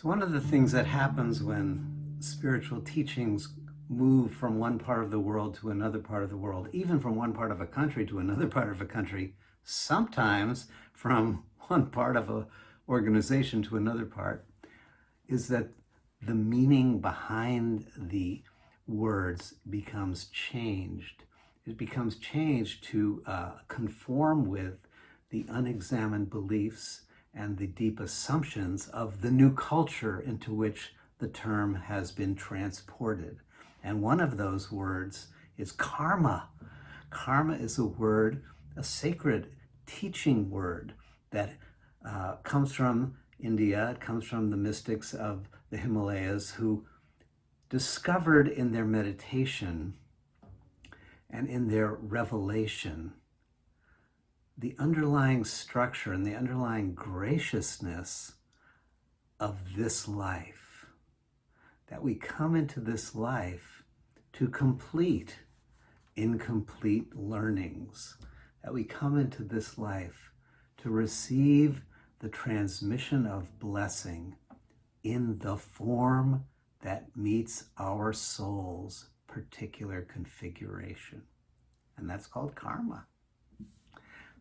So one of the things that happens when spiritual teachings move from one part of the world to another part of the world, even from one part of a country to another part of a country, sometimes from one part of an organization to another part, is that the meaning behind the words becomes changed. It becomes changed to conform with the unexamined beliefs and the deep assumptions of the new culture into which the term has been transported. And one of those words is karma. Karma is a word, a sacred teaching word that comes from India. It comes from the mystics of the Himalayas who discovered in their meditation and in their revelation the underlying structure and the underlying graciousness of this life. That we come into this life to complete incomplete learnings. That we come into this life to receive the transmission of blessing in the form that meets our soul's particular configuration. And that's called karma.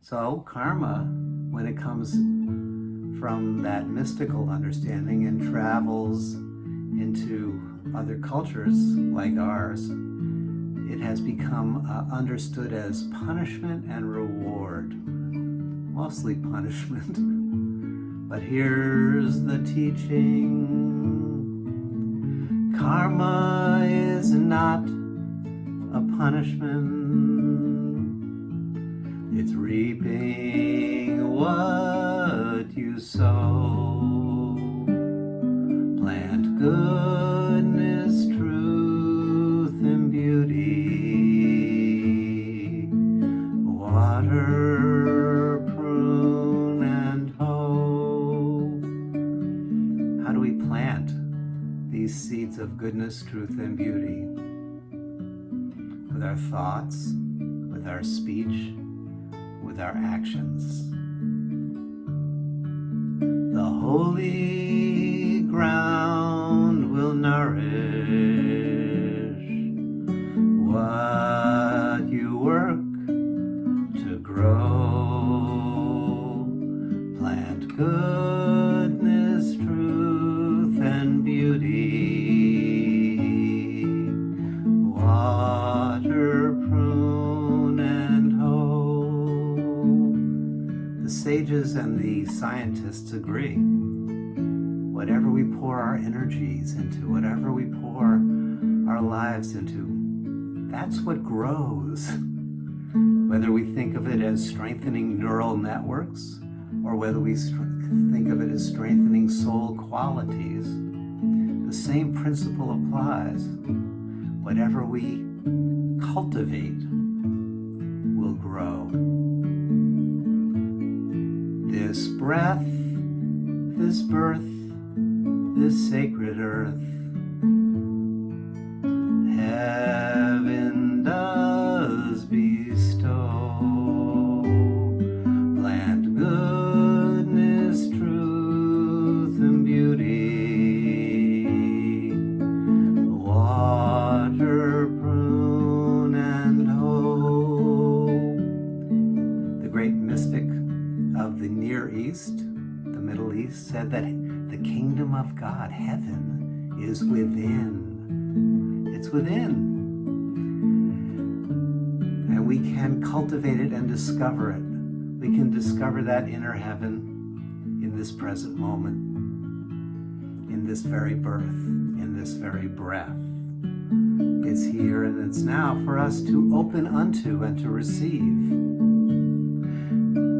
So karma, when it comes from that mystical understanding and travels into other cultures like ours, it has become understood as punishment and reward. Mostly punishment. But here's the teaching. Karma is not a punishment. It's reaping what you sow. Plant goodness, truth, and beauty. Water, prune, and hoe. How do we plant these seeds of goodness, truth, and beauty? With our thoughts, with our speech, with our actions. The holy ground will nourish what you work to grow. Plant goodness, truth, and beauty. Water, prune, and hoe. The sages and the scientists agree. Whatever we pour our energies into, whatever we pour our lives into, that's what grows. Whether we think of it as strengthening neural networks, or whether we think of it as strengthening soul qualities, the same principle applies. Whatever we cultivate will grow. This breath, this birth, this sacred earth, heaven does bestow. Plant goodness, truth, and beauty. Water, prune, and hoe. The great mystic of the Near East, the Middle East, said that the kingdom of God, heaven, is within. It's within. And we can cultivate it and discover it. We can discover that inner heaven in this present moment, in this very birth, in this very breath. It's here and it's now for us to open unto and to receive.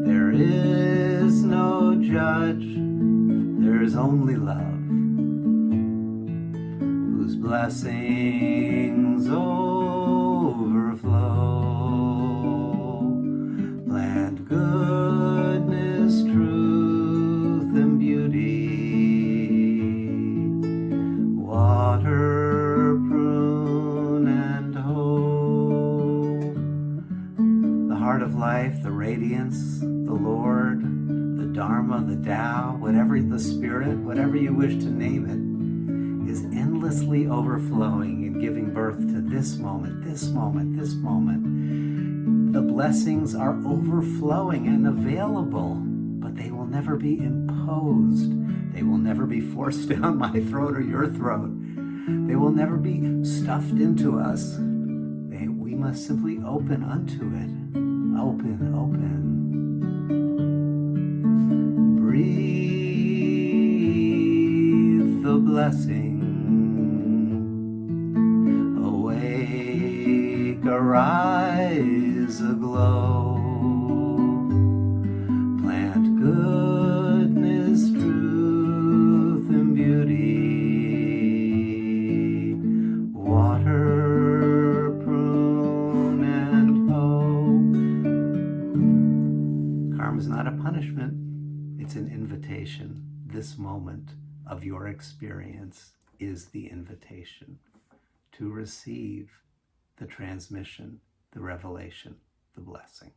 There is no judge, there is only love, whose blessings overflow. Plant goodness, truth, and beauty. Water, prune, and hoe. The heart of life, the radiance, the Lord, the Dharma, the Tao, whatever the Spirit, whatever you wish to name it, is endlessly overflowing and giving birth to this moment, this moment, this moment. The blessings are overflowing and available, but they will never be imposed. They will never be forced down my throat or your throat. They will never be stuffed into us. We must simply open unto it. Open, open. Breathe the blessing. Awake, arise aglow. Plant goodness, truth, and beauty. Water, prune, and hoe. Karma is not a punishment. It's an invitation. This moment of your experience is the invitation to receive the transmission, the revelation, the blessing.